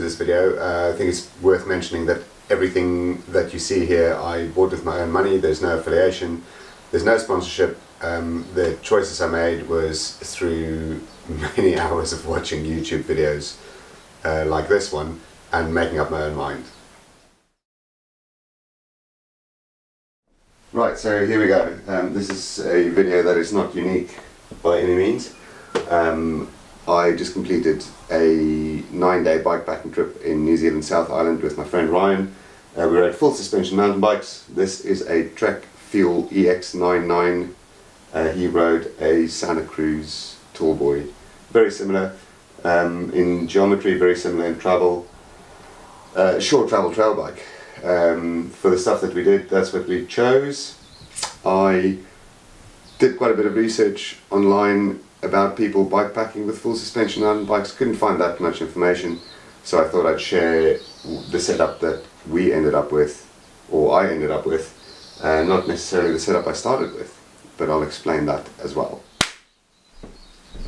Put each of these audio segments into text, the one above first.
this video, I think it's worth mentioning that everything that you see here I bought with my own money. There's no affiliation, there's no sponsorship. The choices I made was through many hours of watching YouTube videos like this one and making up my own mind. Right, so here we go. This is a video that is not unique by any means. I just completed a 9-day bikepacking trip in New Zealand South Island with my friend Ryan. We rode full suspension mountain bikes. This is a Trek Fuel EX99. He rode a Santa Cruz Tallboy. Very similar in geometry, very similar in travel. Short travel trail bike. For the stuff that we did, that's what we chose. I did quite a bit of research online about people bikepacking with full suspension mountain bikes. Couldn't find that much information, so I thought I'd share the setup that we ended up with, or I ended up with, not necessarily the setup I started with, but I'll explain that as well.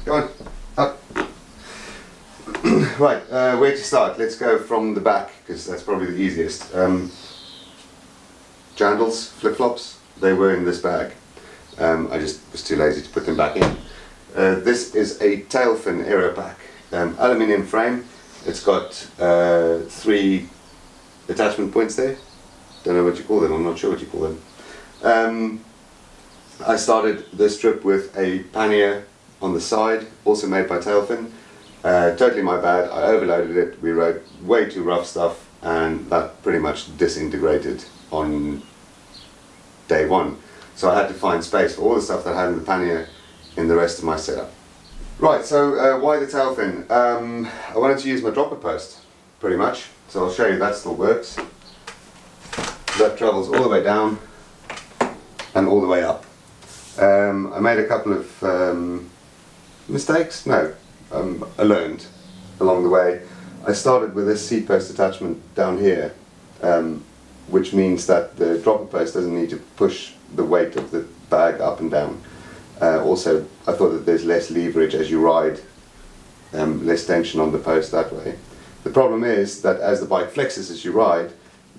Go on, up. Right, where to start? Let's go from the back, because that's probably the easiest. Jandals, flip-flops, they were in this bag. I just was too lazy to put them back in. This is a Tailfin Aeropack, aluminium frame. It's got 3 attachment points there. Don't know what you call them, I'm not sure what you call them. I started this trip with a pannier on the side, also made by Tailfin. Totally my bad, I overloaded it, we rode way too rough stuff, and that pretty much disintegrated on day one. So I had to find space for all the stuff that I had in the pannier in the rest of my setup. Right, so why the Tailfin? I wanted to use my dropper post, pretty much, so I'll show you that still works. That travels all the way down and all the way up. I made a couple of mistakes, no, I learned along the way. I started with this seat post attachment down here, which means that the dropper post doesn't need to push the weight of the bag up and down. Also, I thought that there's less leverage as you ride, less tension on the post that way. The problem is that as the bike flexes as you ride,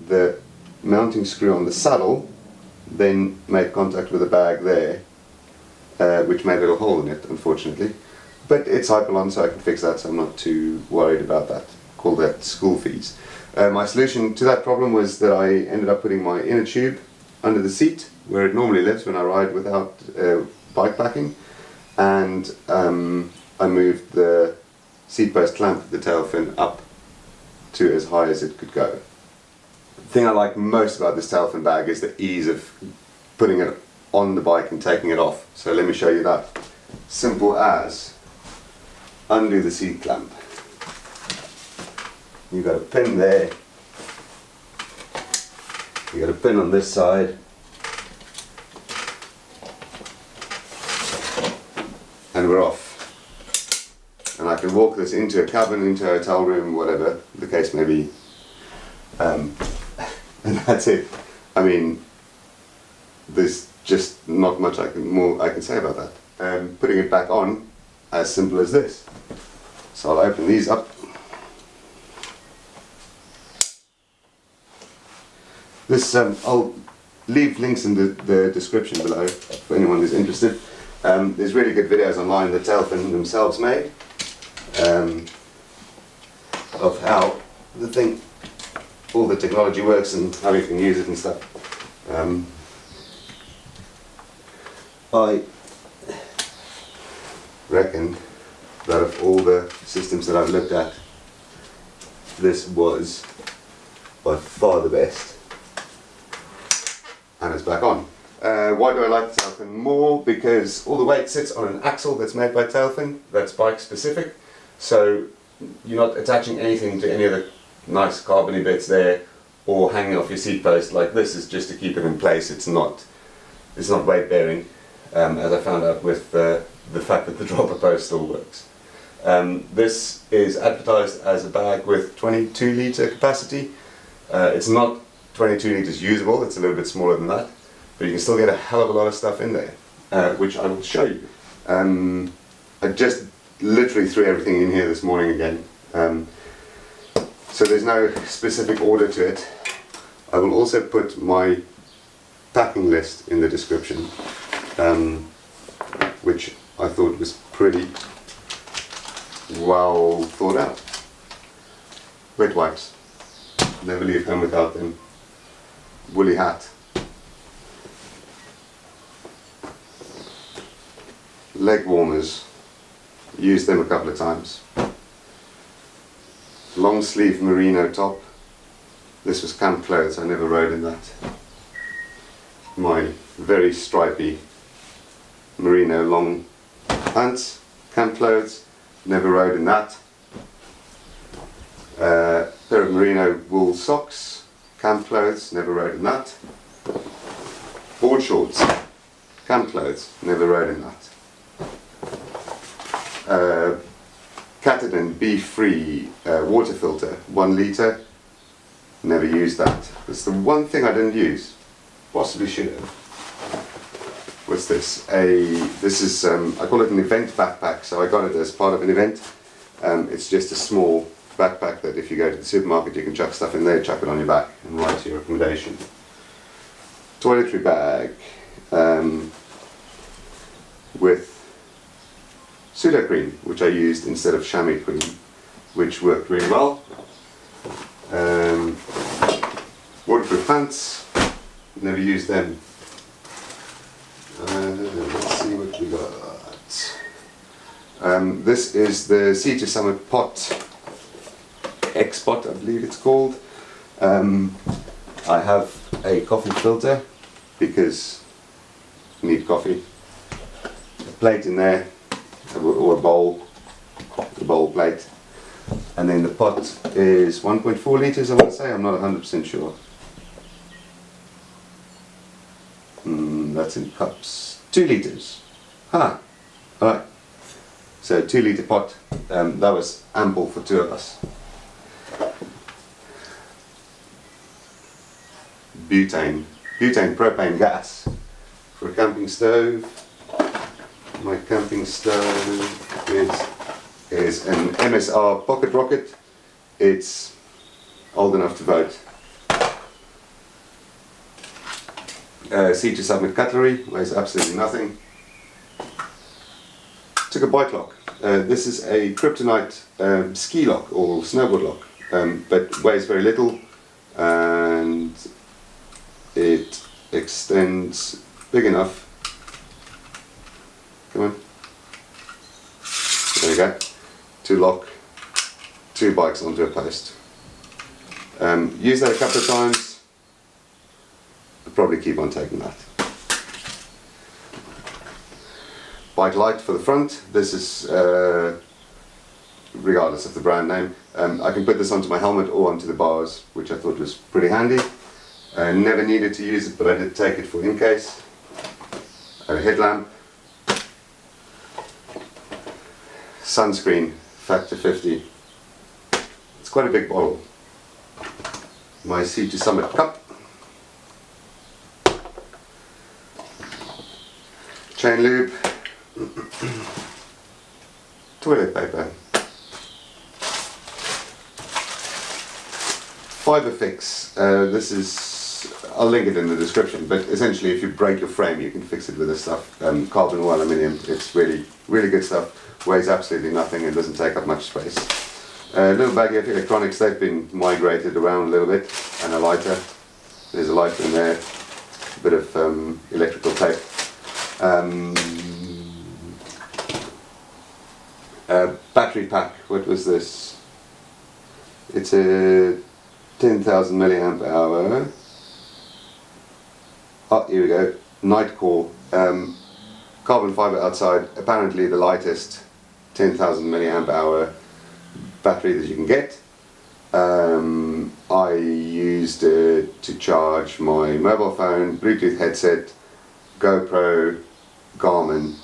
the mounting screw on the saddle then made contact with the bag there, which made a little hole in it, unfortunately. But it's Hyperlon, so I can fix that, so I'm not too worried about that. Call that school fees. My solution to that problem was that I ended up putting my inner tube under the seat, where it normally lives when I ride without bikepacking, and I moved the seat post clamp of the Tailfin up to as high as it could go. The thing I like most about this Tailfin bag is the ease of putting it on the bike and taking it off. So let me show you that. Simple as undo the seat clamp. You've got a pin there, you've got a pin on this side, and we're off. And I can walk this into a cabin, into a hotel room, whatever the case may be, and that's it. I mean, there's just not much more I can say about that. Putting it back on, as simple as this. So I'll open these up. This, I'll leave links in the description below for anyone who's interested. There's really good videos online that Tailfin themselves made of how the thing, all the technology works and how you can use it and stuff. I reckon that of all the systems that I've looked at, this was by far the best. And it's back on. Why do I like the Tailfin more? Because all the weight sits on an axle that's made by Tailfin, that's bike specific, so you're not attaching anything to any of the nice carbony bits there or hanging off your seat post. Like this is just to keep it in place. It's not weight bearing, as I found out with the fact that the dropper post still works. This is advertised as a bag with 22 litre capacity. It's not 22 litres usable, it's a little bit smaller than that, but you can still get a hell of a lot of stuff in there, which I will show you. I just literally threw everything in here this morning again. So there's no specific order to it. I will also put my packing list in the description, which I thought was pretty well thought out. Wet wipes, never leave home without them. Woolly hat. Leg warmers, used them a couple of times. Long sleeve merino top. This was camp clothes, I never rode in that. My very stripy merino long pants, camp clothes, never rode in that. Pair of merino wool socks, camp clothes, never rode in that. Board shorts, camp clothes, never rode in that. Catadin Be-Free water filter, 1 litre, never used that. It's the one thing I didn't use, possibly should have. What's this? This is, I call it an event backpack, so I got it as part of an event. It's just a small backpack that if you go to the supermarket you can chuck stuff in there, chuck it on your back and write to your accommodation. Toiletry bag with pseudo cream, which I used instead of chamois cream, which worked really well. Waterproof pants, never used them. Let's see what we got. This is the Sea to Summit pot, X-Pot I believe it's called. I have a coffee filter because you need coffee. A plate in there, or a bowl plate. And then the pot is 1.4 litres, I want to say, I'm not 100% sure. That's in cups. 2 litres. Alright. So 2 litre pot, that was ample for 2 of us. Butane propane gas for a camping stove. My camping stove is an MSR pocket rocket. It's old enough to vote. Sea to Summit cutlery, weighs absolutely nothing. Took a bike lock. This is a kryptonite ski lock or snowboard lock, but weighs very little and it extends big enough. Come on. There you go. To lock 2 bikes onto a post. Use that a couple of times. I'll probably keep on taking that. Bike light for the front. This is regardless of the brand name. I can put this onto my helmet or onto the bars, which I thought was pretty handy. Never needed to use it, but I did take it for in case. A headlamp. Sunscreen, factor 50. It's quite a big bottle. My Sea to Summit cup. Chain lube. Toilet paper. Fibrefix. This is, I'll link it in the description, but essentially if you break your frame you can fix it with this stuff. Carbon or aluminium. It's really good stuff. Weighs absolutely nothing and doesn't take up much space. A little baggie of electronics, they've been migrated around a little bit, and a lighter. There's a lighter in there, a bit of electrical tape. Battery pack, what was this? It's a 10,000 milliamp hour. Oh, here we go. Night core. Carbon fibre outside, apparently the lightest 10,000 milliamp hour battery that you can get. I used it to charge my mobile phone, Bluetooth headset, GoPro, Garmin,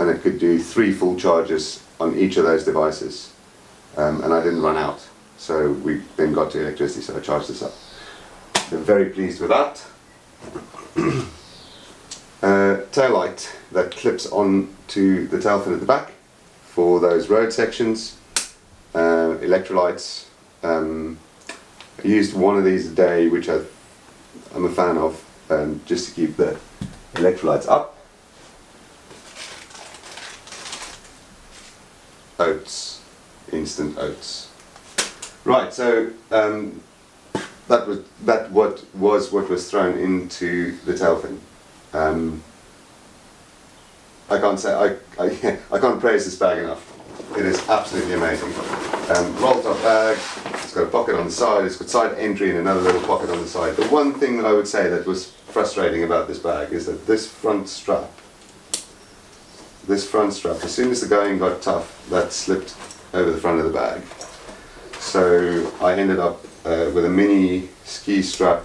and it could do 3 full charges on each of those devices. And I didn't run out, so we then got to electricity, so I charged this up. So very pleased with that. Tail light that clips on to the tail fin at the back for those road sections. Electrolytes, I used one of these a day, which I'm a fan of, just to keep the electrolytes up. Oats, instant oats. Right, so that was what was thrown into the Tailfin. I can't say I can't praise this bag enough. It is absolutely amazing. Roll top bag. It's got a pocket on the side. It's got side entry and another little pocket on the side. The one thing that I would say that was frustrating about this bag is that this front strap, as soon as the going got tough, that slipped over the front of the bag. So I ended up with a mini ski strap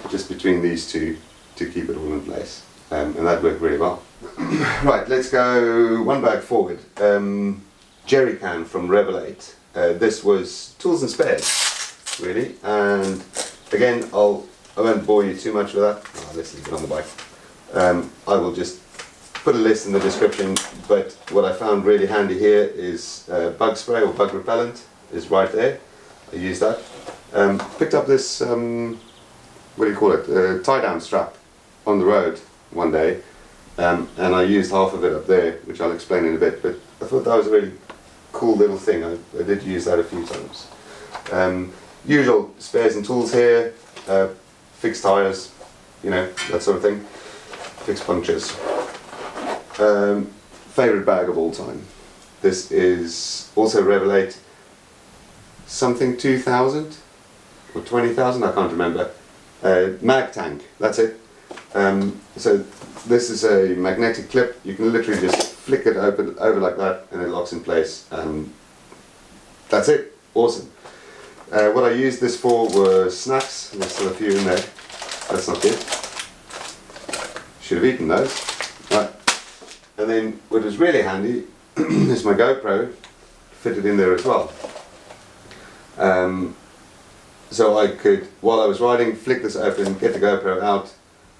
just between these two to keep it all in place, and that worked really well. Right, let's go one bag forward. Jerrycan from Revelate. This was tools and spares, really, and again I won't bore you too much with that. Oh, let's leave it on the bike. I will just put a list in the description, but what I found really handy here is bug spray or bug repellent is right there. I used that. Picked up this, what do you call it, tie down strap on the road one day, and I used half of it up there, which I'll explain in a bit, but I thought that was a really cool little thing. I did use that a few times. Usual spares and tools here, fixed tyres, you know, that sort of thing, fixed punctures. Favourite bag of all time. This is also Revelate, something 2000 or 20,000, I can't remember. Magtank, that's it. So this is a magnetic clip. You can literally just flick it over like that and it locks in place, and that's it. Awesome. What I used this for was snacks. There's still a few in there. That's not good. Should have eaten those. Right. And then what was really handy is my GoPro fitted in there as well. So I could, while I was riding, flick this open, get the GoPro out.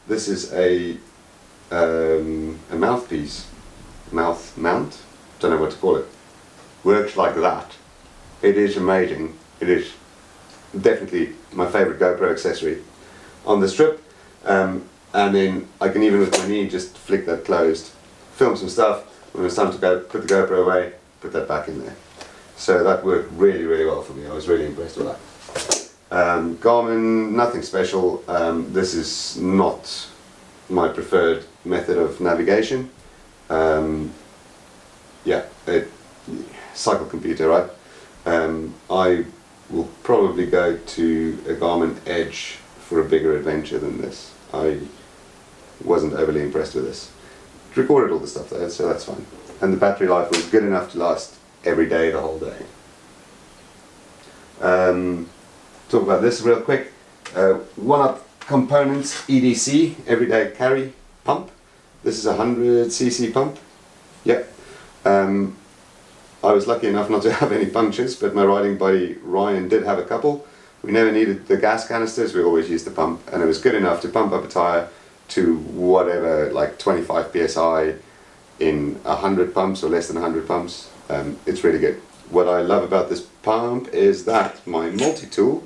This is a mouthpiece, mouth mount, don't know what to call it. Works like that. It is amazing. It is definitely my favourite GoPro accessory on the strip. And then I can, even with my knee, just flick that closed, film some stuff. When it's time to go, put the GoPro away, put that back in there. So that worked really, really well for me. I was really impressed with that. Garmin, nothing special. This is not my preferred method of navigation. Cycle computer, right? I will probably go to a Garmin Edge for a bigger adventure than this. I wasn't overly impressed with this. It recorded all the stuff there, so that's fine. And the battery life was good enough to last every day, the whole day. Talk about this real quick. Oneup Components EDC, everyday carry pump. This is a 100cc pump. Yep. I was lucky enough not to have any punctures, but my riding buddy Ryan did have a couple. We never needed the gas canisters, we always used the pump, and it was good enough to pump up a tyre to whatever, like 25 psi in 100 pumps or less than 100 pumps. It's really good. What I love about this pump is that my multi-tool,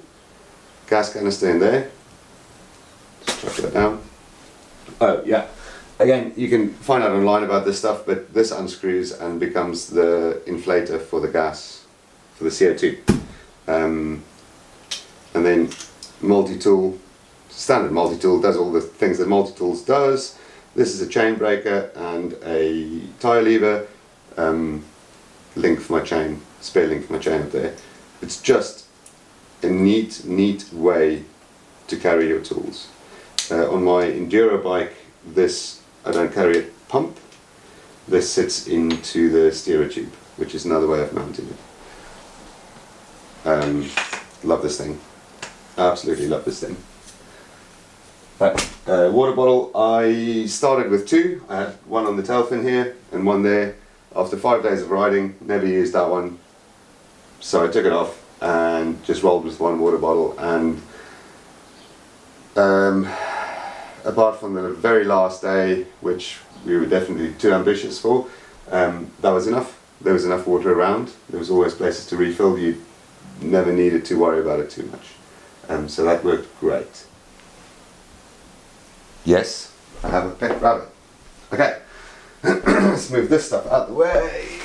gas canister in there, just chuck that down. Oh yeah, again, you can find out online about this stuff, but this unscrews and becomes the inflator for the gas, for the CO2. And then multi-tool, standard multi-tool does all the things that multi-tools does. This is a chain breaker and a Tyre Leaver, link for my chain, spare link for my chain up there. It's just a neat way to carry your tools. On my enduro bike, this, I don't carry a pump. This sits into the steerer tube, which is another way of mounting it. Love this thing. Absolutely love this thing. Water bottle, I started with two. I had one on the Tailfin here and one there. After 5 days of riding, never used that one. So I took it off and just rolled with one water bottle, and apart from the very last day, which we were definitely too ambitious for, that was enough. There was enough water around. There was always places to refill. You never needed to worry about it too much. So that worked great. Yes, I have a pet rabbit. Okay, let's move this stuff out the way.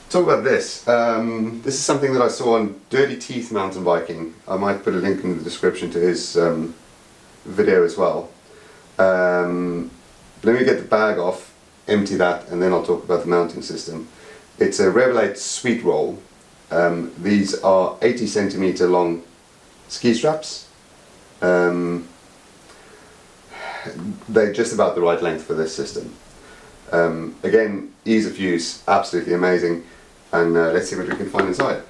Talk about this. This is something that I saw on Dirty Teeth mountain biking. I might put a link in the description to his video as well. Let me get the bag off, empty that, and then I'll talk about the mounting system. It's a Revelate sweet roll. These are 80 centimeter long ski straps. They're just about the right length for this system. Again, ease of use, absolutely amazing. And let's see what we can find inside.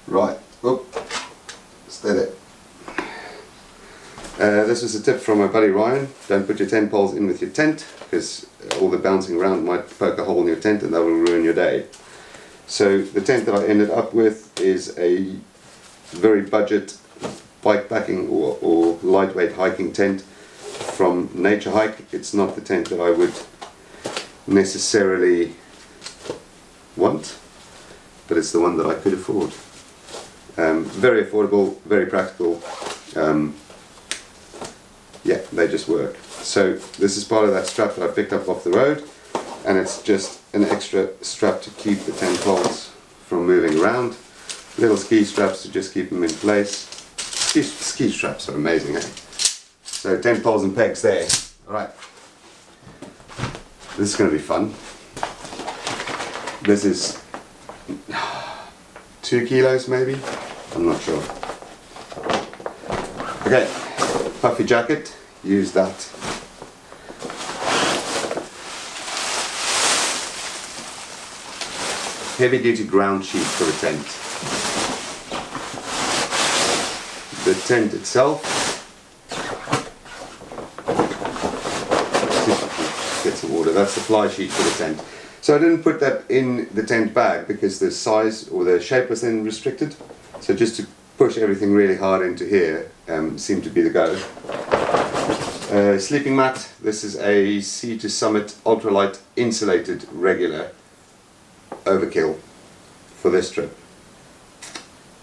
Right, oh, stay there. This was a tip from my buddy Ryan. Don't put your tent poles in with your tent, because all the bouncing around might poke a hole in your tent and that will ruin your day. So the tent that I ended up with is a very budget bikepacking or lightweight hiking tent from Naturehike. It's not the tent that I would necessarily want, but it's the one that I could afford. Very affordable, very practical. Yeah, they just work. So this is part of that strap that I picked up off the road, and it's just an extra strap to keep the tent poles from moving around. Little ski straps to just keep them in place. Ski straps are amazing, eh? So tent poles and pegs there. Alright. This is going to be fun. This is 2 kilos maybe? I'm not sure. Okay, puffy jacket, use that. Heavy duty ground sheet for the tent. The tent itself, get some water, that's the fly sheet for the tent. So I didn't put that in the tent bag because the size or the shape was then restricted. So just to push everything really hard into here seemed to be the go. Sleeping mat, this is a Sea to Summit ultralight insulated regular. Overkill for this trip.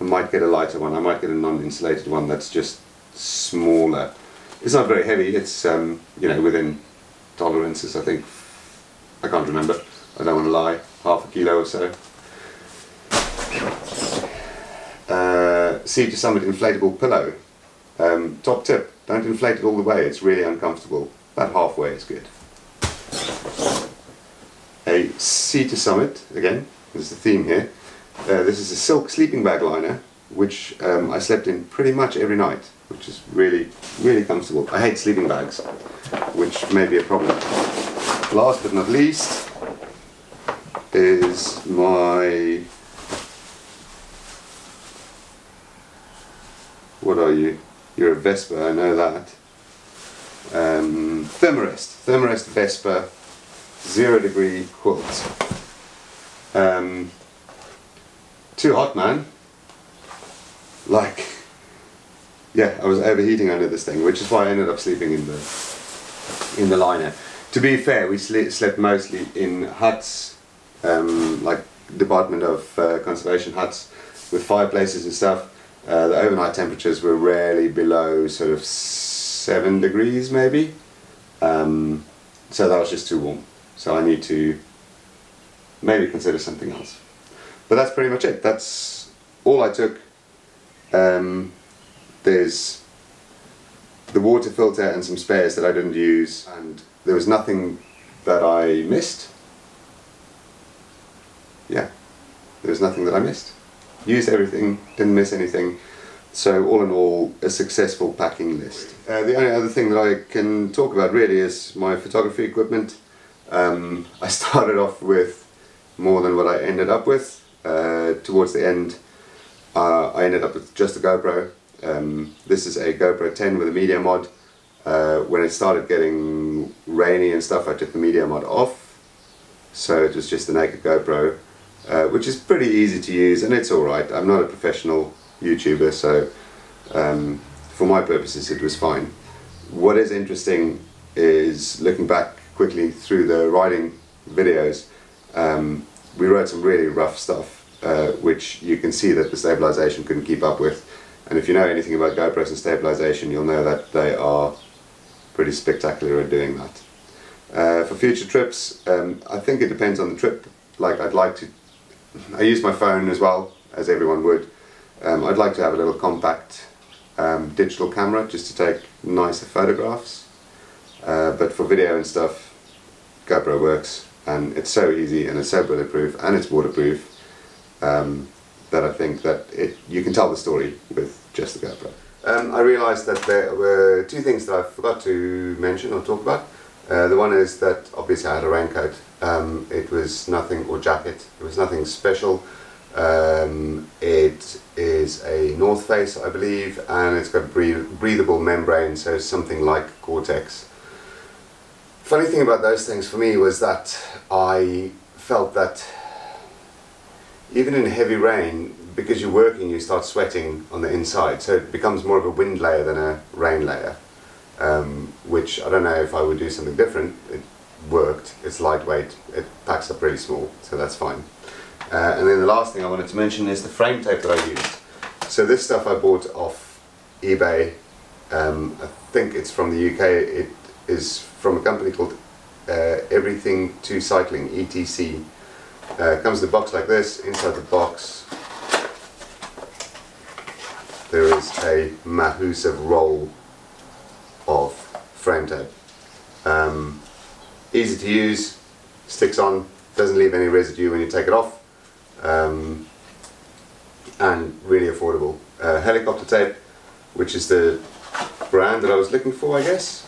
I might get a lighter one, I might get a non-insulated one that's just smaller. It's not very heavy, it's you know, within tolerances I think. I can't remember, I don't want to lie, half a kilo or so. Sea to Summit inflatable pillow. Top tip, don't inflate it all the way, it's really uncomfortable. About halfway is good. A Sea to Summit, again, this is the theme here. This is a silk sleeping bag liner, which I slept in pretty much every night, which is really, really comfortable. I hate sleeping bags, which may be a problem. Last but not least is my... What are you? You're a Vesper, I know that. Thermarest Vesper 0 degree quilt. Too hot, man. Like, yeah, I was overheating under this thing, which is why I ended up sleeping in the liner. To be fair, we slept mostly in huts, like Department of Conservation huts with fireplaces and stuff. The overnight temperatures were rarely below sort of 7 degrees maybe. So that was just too warm. So I need to maybe consider something else. But that's pretty much it. That's all I took. There's the water filter and some spares that I didn't use, and there was nothing that I missed. Yeah, there was nothing that I missed. Used everything, didn't miss anything. So all in all, a successful packing list. The only other thing that I can talk about really is my photography equipment. I started off with more than what I ended up with. Towards the end, I ended up with just a GoPro. This is a GoPro 10 with a media mod. When it started getting rainy and stuff, I took the media mod off. So it was just the naked GoPro, which is pretty easy to use, and it's alright. I'm not a professional YouTuber, so for my purposes it was fine. What is interesting is looking back quickly through the riding videos, we rode some really rough stuff, which you can see that the stabilization couldn't keep up with. And if you know anything about GoPros and stabilization, you'll know that they are pretty spectacular at doing that. For future trips, I think it depends on the trip. Like I use my phone as well, as everyone would. I'd like to have a little compact digital camera just to take nicer photographs. But for video and stuff, GoPro works, and it's so easy and it's so bulletproof and it's waterproof that I think that you can tell the story with just the GoPro. I realised that there were two things that I forgot to mention or talk about. The one is that obviously I had a raincoat. It was nothing, or jacket, it was nothing special. It is a North Face, I believe, and it's got a breathable membrane, so something like Gore-Tex. Funny thing about those things for me was that I felt that even in heavy rain, because you're working, you start sweating on the inside, so it becomes more of a wind layer than a rain layer. Which I don't know if I would do something different. It worked, it's lightweight, it packs up really small, so that's fine. And then the last thing I wanted to mention is the frame tape that I used. So this stuff I bought off eBay. I think it's from the UK. It is from a company called Everything to Cycling, ETC. Comes in a box like this. Inside the box there is a massive roll of frame tape. Easy to use, sticks on, doesn't leave any residue when you take it off, and really affordable. Helicopter tape, which is the brand that I was looking for, I guess.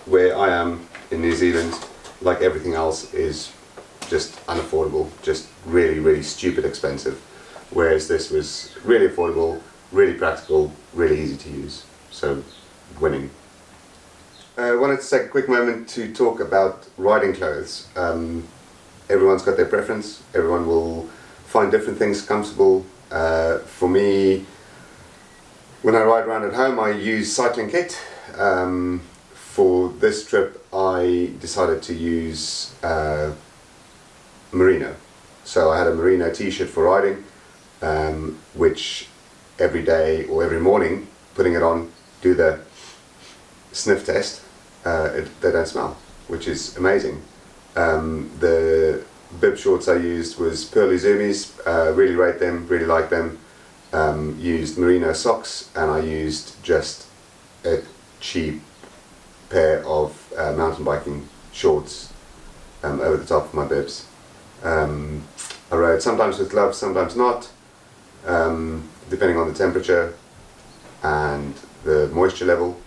Where I am in New Zealand, like everything else, is just unaffordable, just really, really stupid expensive. Whereas this was really affordable, really practical, really easy to use. So, winning. I wanted to take a quick moment to talk about riding clothes. Everyone's got their preference, everyone will find different things comfortable. For me, when I ride around at home, I use cycling kit. For this trip I decided to use merino. So I had a merino t-shirt for riding, which every day or every morning, putting it on, do the sniff test, they don't smell, which is amazing. The bib shorts I used was Pearly Zoomies, really rate them, really like them. Used merino socks, and I used just a cheap pair of mountain biking shorts over the top of my bibs. I rode sometimes with gloves, sometimes not, depending on the temperature and the moisture level.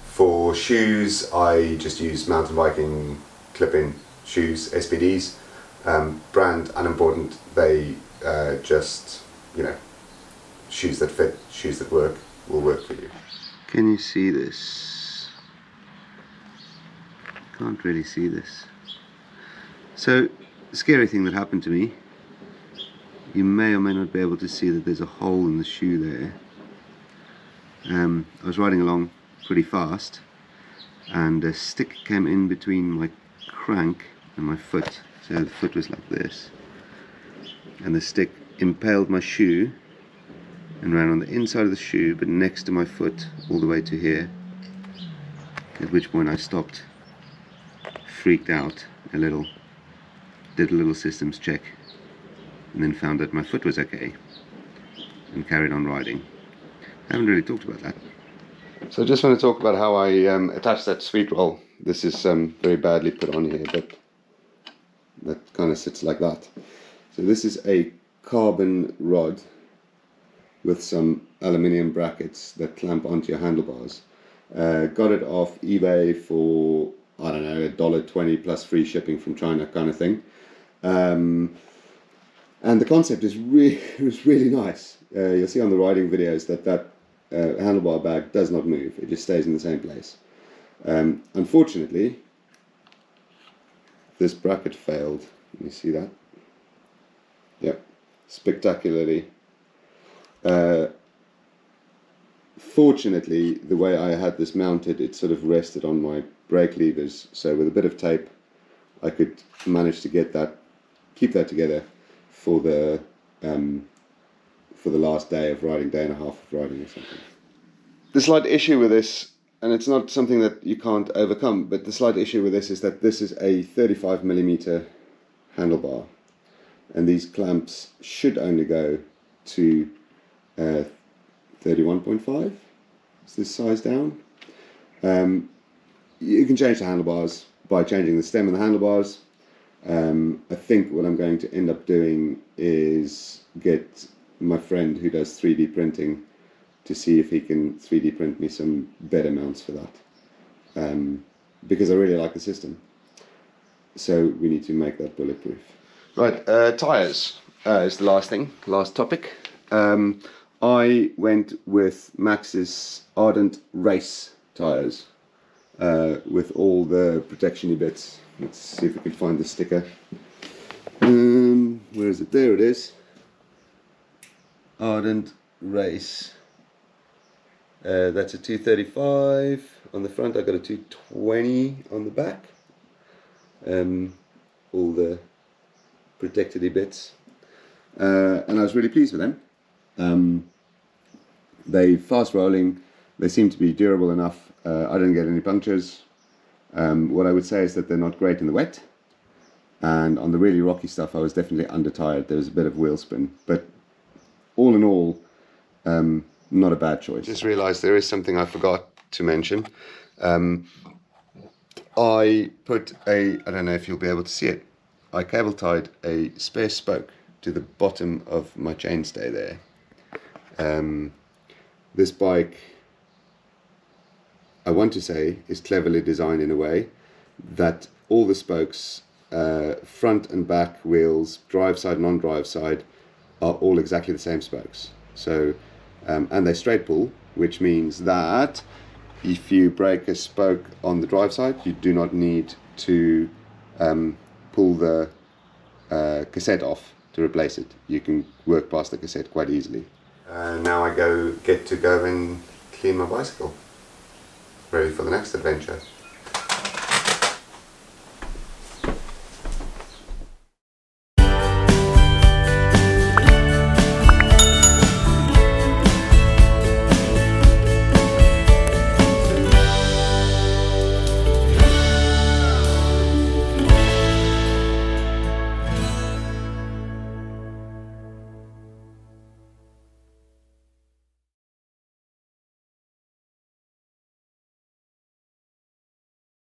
For shoes, I just use mountain biking clip-in shoes, SPDs. Brand unimportant, they just, you know, shoes that fit, shoes that work, will work for you. Can you see this? Can't really see this. So, the scary thing that happened to me, you may or may not be able to see that there's a hole in the shoe there. I was riding along pretty fast, and a stick came in between my crank and my foot. So the foot was like this, and the stick impaled my shoe and ran on the inside of the shoe, but next to my foot all the way to here, at which point I stopped, freaked out a little, did a little systems check, and then found that my foot was okay, and carried on riding. I haven't really talked about that. So I just want to talk about how I attach that sweet roll. This is very badly put on here, but that kind of sits like that. So this is a carbon rod with some aluminium brackets that clamp onto your handlebars. Got it off eBay for, I don't know, $1.20 plus free shipping from China kind of thing. And the concept is really nice. You'll see on the riding videos that handlebar bag does not move, it just stays in the same place. Unfortunately, this bracket failed. Let me see that. Yep, spectacularly. Full Unfortunately, the way I had this mounted, it sort of rested on my brake levers, so with a bit of tape I could manage to keep that together for the last day and a half of riding or something. The slight issue with this, and it's not something that you can't overcome, but the slight issue with this is that this is a 35mm handlebar, and these clamps should only go to 31.5. Is this size down? You can change the handlebars by changing the stem of the handlebars. I think what I'm going to end up doing is get my friend who does 3D printing to see if he can 3D print me some better mounts for that, because I really like the system. So we need to make that bulletproof. Right, tyres is the last topic. I went with Max's Ardent Race tyres with all the protection-y bits. Let's see if we can find the sticker. Where is it? There it is. Ardent Race. That's a 235 on the front. I got a 220 on the back. All the protected-y bits, and I was really pleased with them. They fast rolling. They seem to be durable enough. I didn't get any punctures. What I would say is that they're not great in the wet, and on the really rocky stuff I was definitely under-tired. There was a bit of wheel spin, but all in all, not a bad choice. Just realised there is something I forgot to mention. I put I don't know if you'll be able to see it, I cable tied a spare spoke to the bottom of my chainstay there. This bike, I want to say, is cleverly designed in a way that all the spokes, front and back wheels, drive side, non-drive side, are all exactly the same spokes. So, and they straight pull, which means that if you break a spoke on the drive side, you do not need to pull the cassette off to replace it. You can work past the cassette quite easily. Now I get to go and clean my bicycle, ready for the next adventure.